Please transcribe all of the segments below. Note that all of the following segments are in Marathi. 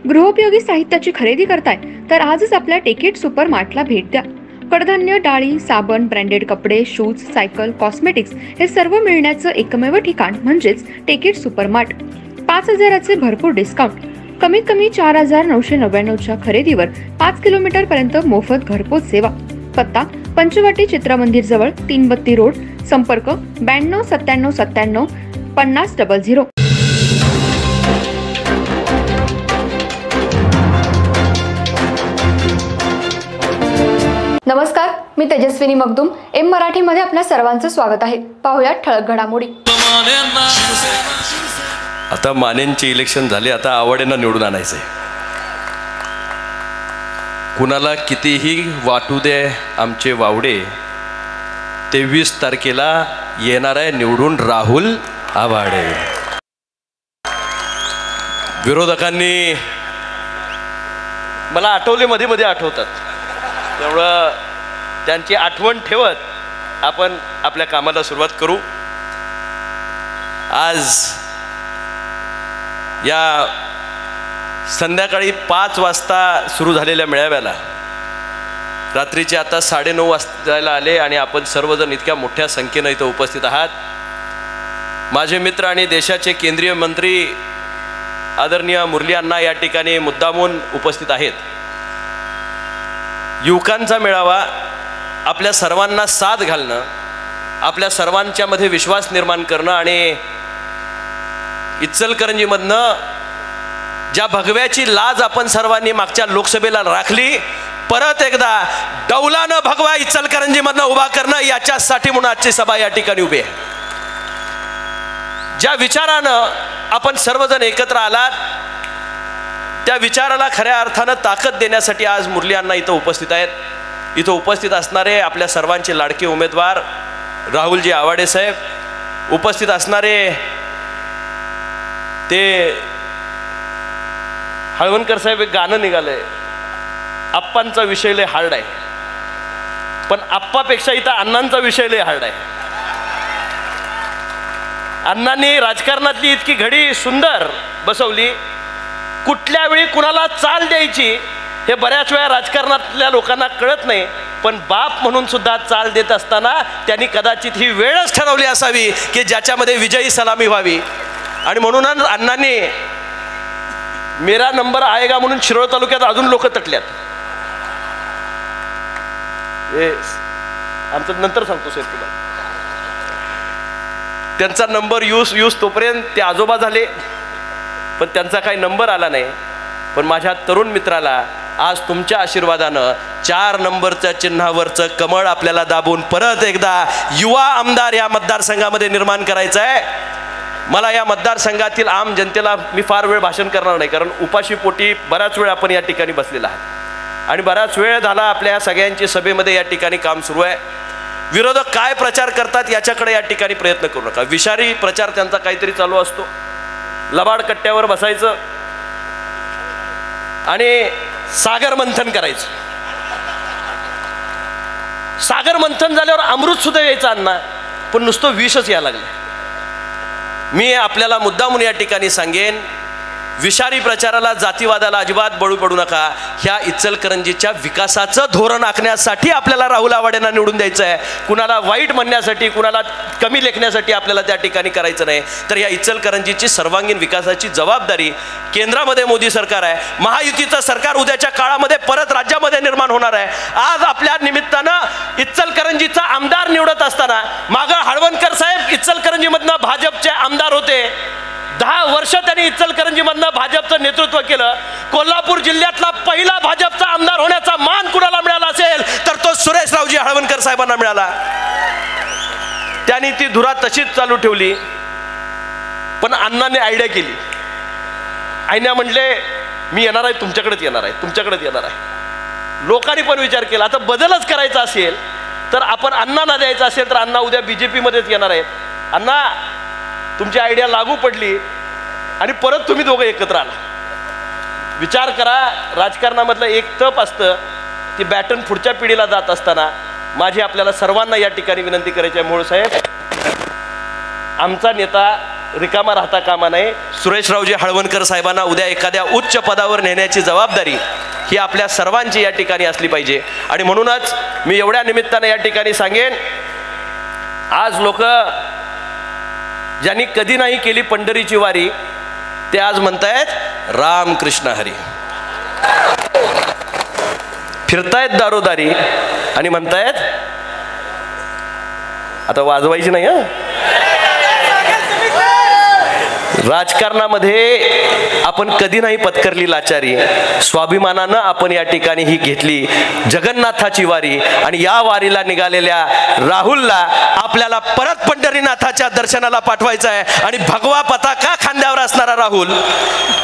गृहोपयोगी साहित्याची खरेदी करताय तर आजच आपल्या टेकेट सुपर मार्टला भेट द्या। कडधान्य, डाळी, साबण, ब्रँडेड कपडे, शूज, सायकल, कॉस्मेटिक्स हे सर्व मिळण्याचं एकमेव ठिकाण म्हणजेच टेकेट सुपर मार्ट। 5,000चे भरपूर डिस्काउंट, कमीत कमी 4,999च्या खरेदीवर 5 किलोमीटर पर्यंत मोफत घरपोच सेवा। पत्ता पंचवटी चित्रमंदिर जवळ, 332 रोड। संपर्क 92 97 97 50 00। नमस्कार, मी तेजस्विनी मगदूम। एम मराठी मध्ये आपल्या सर्वांचं स्वागत आहे। पाहूया ठळक घडामोडी। आता मानेंचे इलेक्शन झाले, आता आवडेंना निवडून आणायचंय। कुणाला कितीही वाटू दे आमचे वावडे, 23 तारखेला येणार आहे निवडून राहुल आवाडे। विरोधकांनी मला आठवले, मध्ये मध्ये आठवतात, तेवढं त्यांची आठवण ठेवत आपण आपल्या कामाला सुरुवात करू। आज या संध्याकाळी 5 वाजता सुरू झालेल्या मेळाव्याला रात्रीचे आता 9:30 वाजताला आले आणि आपण सर्वजण इतक्या मोठ्या संख्येने इथं उपस्थित आहात। माझे मित्र आणि देशाचे केंद्रीय मंत्री आदरणीय मुरली अण्णा या ठिकाणी मुद्दामून उपस्थित आहेत। युवकांचा मेळावा, आपल्या सर्वांना साथ घालणं, आपल्या सर्वांच्या मध्ये विश्वास निर्माण करणं आणि इचलकरंजीमधनं ज्या भगव्याची लाज आपण सर्वांनी मागच्या लोकसभेला राखली, परत एकदा डौलानं भगवा इचलकरंजीमधनं उभा करणं, याच्यासाठी म्हणून आजची सभा या ठिकाणी उभी आहे। ज्या विचारानं आपण सर्वजण एकत्र आलात, त्या विचाराला खऱ्या अर्थानं ताकद देण्यासाठी आज मुरली अण्णा इथं उपस्थित आहेत। इथं उपस्थित असणारे आपल्या सर्वांचे लाडके उमेदवार राहुलजी आवाडे साहेब, उपस्थित असणारे ते हळवणकर साहेब, एक गाणं निघालंय, आप्पांचा विषय लय हार्ड आहे, पण आप्पापेक्षा इथं अण्णांचा विषय लय हार्ड आहे। अण्णांनी राजकारणातली इतकी घडी सुंदर बसवली, कुठल्या वेळी कुणाला चाल द्यायची हे बऱ्याच वेळा राजकारणातल्या लोकांना कळत नाही, पण बाप म्हणून सुद्धा चाल देत असताना त्यांनी कदाचित ही वेळच ठरवली असावी की ज्याच्यामध्ये विजयी सलामी व्हावी। आणि म्हणूनच अण्णांनी मेरा नंबर आएगा म्हणून शिरोळ तालुक्यात अजून लोक तटल्यात। हे आमचं नंतर सांगतो साहेब तुला। त्यांचा नंबर यूज तोपर्यंत ते आजोबा झाले, पण त्यांचा काही नंबर आला नाही। पण माझ्या तरुण मित्राला आज तुमच्या आशीर्वादानं 4 नंबरच्या चिन्हावरचं कमळ आपल्याला दाबून परत एकदा युवा आमदार या मतदारसंघामध्ये निर्माण करायचं आहे। मला या मतदारसंघातील आम जनतेला मी फार वेळ भाषण करणार नाही, कारण उपाशी पोटी बराच वेळ आपण या ठिकाणी बसलेला आहात आणि बराच वेळ झाला आपल्या सगळ्यांची सभेमध्ये या ठिकाणी काम सुरू आहे। विरोधक काय प्रचार करतात याच्याकडे या ठिकाणी प्रयत्न करू नका। विषारी प्रचार त्यांचा काहीतरी चालू असतो, लबाड कट्ट्यावर बसायचं आणि सागर मंथन करायचं। सागर मंथन झाल्यावर अमृत सुद्धा यायचं अण्णा, पण नुसतं विषच यायला लागलं। मी आपल्याला मुद्दामून या ठिकाणी सांगेन, विषारी प्रचाराला, जातीवादाला अजिबात बळी पडू नका। ह्या इचलकरंजीच्या विकासाचं धोरण आखण्यासाठी आपल्याला राहुल आवाडेंना निवडून द्यायचं आहे। कुणाला वाईट म्हणण्यासाठी, कुणाला कमी लेखण्यासाठी आपल्याला त्या ठिकाणी करायचं नाही। तर या इचलकरंजीची सर्वांगीण विकासाची जबाबदारी केंद्रामध्ये मोदी सरकार आहे, महायुतीचं सरकार उद्याच्या काळामध्ये परत राज्यामध्ये निर्माण होणार आहे। आज आपल्या निमित्तानं इचलकरंजीचा आमदार निवडत असताना, मागं हळवणकर साहेब इचलकरंजीमधनं भाजपचे आमदार होते, 10 वर्ष त्यांनी इचलकरंजीमधनं भाजपचं नेतृत्व केलं। कोल्हापूर जिल्ह्यातला पहिला भाजपचा आमदार होण्याचा मान कुणाला मिळाला असेल तर तो सुरेशरावजी हळवणकर साहेबांना मिळाला। त्यांनी ती धुरा तशीच चालू ठेवली, पण अण्णांनी आयडिया केली। आयना म्हणले मी येणार आहे, तुमच्याकडेच येणार आहे, तुमच्याकडेच येणार आहे। लोकांनी पण विचार केला, आता बदलच करायचा असेल तर आपण अण्णांना द्यायचा असेल तर अण्णा उद्या BJP मध्येच येणार आहेत। अण्णा तुमची आयडिया लागू पडली आणि परत तुम्ही दोघं एकत्र आला। विचार करा, राजकारणामधलं एक तप असतं, ती बॅटन पुढच्या पिढीला जात असताना माझी आपल्याला सर्वांना या ठिकाणी विनंती करायची आहे, मोहोळ साहेब, आमचा नेता रिकामा राहता कामा नये. सुरेशरावजी हळवणकर साहेबांना उद्या एखाद्या उच्च पदावर नेण्याची जबाबदारी ही आपल्या सर्वांची या ठिकाणी असली पाहिजे. आणि म्हणूनच मी एवढ्या निमित्ताने या ठिकाणी सांगेन, आज लोक ज्यांनी कधी नाही केली पंढरीची वारी ते आज म्हणतायत राम कृष्ण हरी, फिरतायत दारोदारी आणि म्हणतायत, आता वाजवायची नाही हा. राजकारणामध्ये आपण कधी नाही पत्करली लाचारी, स्वाभिमानानं आपण या ठिकाणी ही घेतली जगन्नाथाची वारी. आणि या वारीला निघालेल्या राहुलला आपल्याला परत पंढरीनाथाच्या दर्शनाला पाठवायचं आहे. आणि भगवा पताका खांद्यावर असणारा राहुल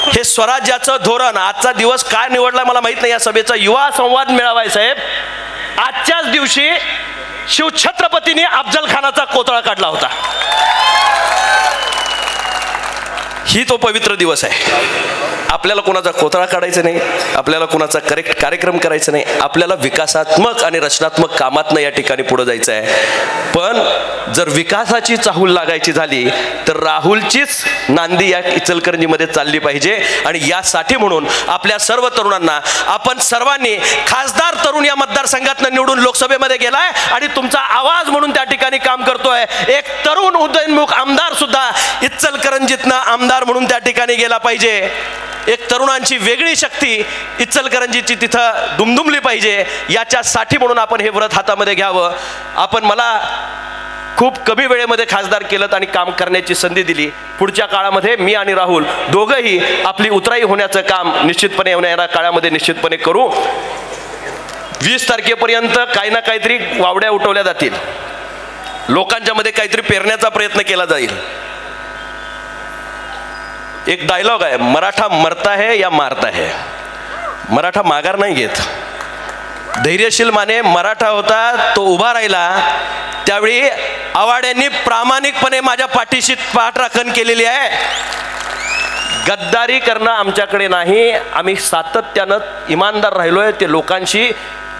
हे स्वराज्याचं धोरण. आजचा दिवस काय निवडला मला माहित नाही, या सभेचा युवा संवाद मेळावा आहे साहेब. आजच्याच दिवशी शिवछत्रपतींनी अफजल खानाचा कोतळा काढला होता. ही तो पवित्र दिवस आहे. आपल्याला कोणाचा कोतळा काढायचा नाही, आपल्याला कोणाचा कार्यक्रम करायचा नाही, आपल्याला विकासात्मक आणि रचनात्मक कामातनं या ठिकाणी पुढे जायचं आहे. पण जर विकासाची चाहूल लागायची झाली तर राहुलचीच नांदी या इचलकरंजीमध्ये चालली पाहिजे. आणि यासाठी म्हणून आपल्या सर्व तरुणांना, आपण सर्वांनी खासदार तरुण या मतदारसंघातनं निवडून लोकसभेमध्ये गेलाय आणि तुमचा आवाज म्हणून त्या ठिकाणी काम करतोय. एक तरुण उदयनमुख आमदार सुद्धा इचलकरंजीतनं आमदार म्हणून त्या ठिकाणी गेला पाहिजे. एक तरुणांची वेगळी शक्ती इचलकरंजीची तिथं दुमदुमली पाहिजे. याच्यासाठी म्हणून आपण हे व्रत हातामध्ये घ्यावं. आपण मला खूप कमी वेळेमध्ये खासदार केलं आणि काम करण्याची संधी दिली. पुढच्या काळामध्ये मी आणि राहुल दोघंही आपली उतराई होण्याचं काम निश्चितपणे येणाऱ्या काळामध्ये निश्चितपणे करू. 20 तारखेपर्यंत काही ना काहीतरी वावड्या उठवल्या जातील, लोकांच्या मध्ये काहीतरी पेरण्याचा प्रयत्न केला जाईल. एक डायलॉग आहे, मराठा मरता है या मारता है. मराठा माघार नाही घेत. धैर्यशील माने मराठा होता, तो उभा राहिला त्यावेळी आवाड्यांनी प्रामाणिकपणे माझ्या पाठीशी पाठराखण केलेली आहे. गद्दारी करणं आमच्याकडे नाही. आम्ही सातत्यानं इमानदार राहिलोय. ते लोकांशी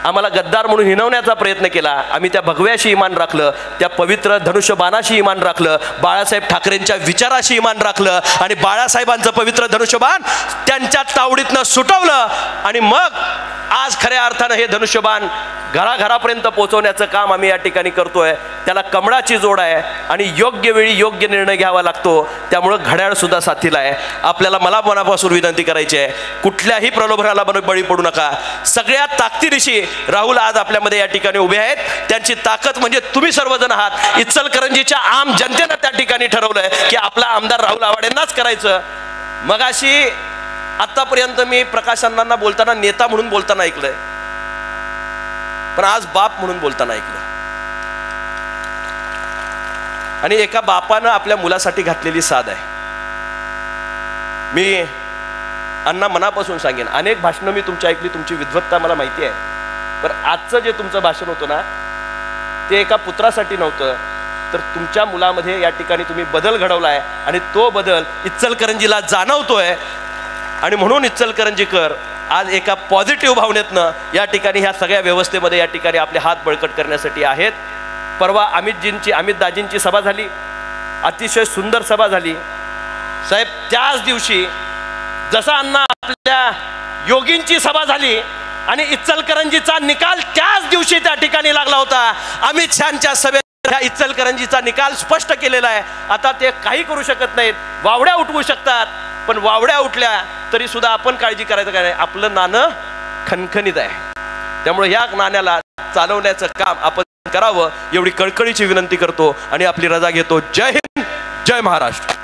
आम्हाला गद्दार म्हणून हिणवण्याचा प्रयत्न केला, आम्ही त्या भगव्याशी इमान राखलं, त्या पवित्र धनुष्यबाणाशी इमान राखलं, बाळासाहेब ठाकरेंच्या विचाराशी इमान राखलं आणि बाळासाहेबांचं पवित्र धनुष्यबाण त्यांच्या तावडीतनं सुटवलं. आणि मग आज खऱ्या अर्थानं हे धनुष्यबाण घराघरापर्यंत पोहोचवण्याचं काम आम्ही या ठिकाणी करतोय. त्याला कमळाची जोड आहे आणि योग्य वेळी योग्य निर्णय घ्यावा लागतो. त्यामुळं घड्याळ सुद्धा साथीला आहे. आपल्याला मला मनापासून विनंती करायची आहे, कुठल्याही प्रलोभनाला बळी पडू नका. सगळ्या ताकदीनिशी राहुल आज आपल्यामध्ये या ठिकाणी उभे आहेत. त्यांची ताकद म्हणजे तुम्ही सर्वजण आहात. इचलकरंजीच्या आम जनतेनं त्या ठिकाणी ठरवलंय की आपला आमदार राहुल आवाडेंनाच करायचं. मगाशी आतापर्यंत मी प्रकाश अण्णांना बोलताना नेता म्हणून बोलताना ऐकलंय, पण आज बाप म्हणून बोलताना ऐकलं. आणि एका बापानं आपल्या मुलासाठी घातलेली साध आहे. मी अण्णा मनापासून सांगेन, अनेक भाषणं मी तुमची ऐकली, तुमची विद्वत्ता मला माहिती आहे. पण आजचं जे तुमचं भाषण होतं ना, ते एका पुत्रासाठी नव्हतं, तर तुमच्या मुलामध्ये या ठिकाणी तुम्ही बदल घडवलाय आणि तो बदल इचलकरंजीला जाणवतोय. आणि म्हणून इचलकरंजीकर आज एका पॉझिटिव्ह भावनेतनं या ठिकाणी ह्या सगळ्या व्यवस्थेमध्ये या ठिकाणी आपले हात बळकट करण्यासाठी आहेत. परवा अमित दाजींची सभा झाली, अतिशय सुंदर सभा झाली साहेब. त्याच दिवशी जसा अण्णा आपल्या योगींची सभा झाली आणि इचलकरंजीचा निकाल त्याच दिवशी त्या ठिकाणी लागला होता. अमित शहांच्या सभेत ह्या इचलकरंजीचा निकाल स्पष्ट केलेला आहे. आता ते काही करू शकत नाहीत, वावड्या उठवू शकतात, पण वावड्या उठल्या तरी सुद्धा आपण काळजी करायचं काय नाही, आपलं नाणं खणखणीत आहे. त्यामुळे या नाण्याला चालवण्याचं काम आपण करावं एवढी कळकळीची विनंती करतो आणि आपली रजा घेतो. जय हिंद, जय महाराष्ट्र.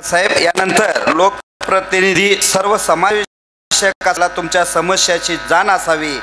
साहेब, यानंतर लोकप्रतिनिधी सर्व समावेशकाला तुमच्या समस्याची जाण असावी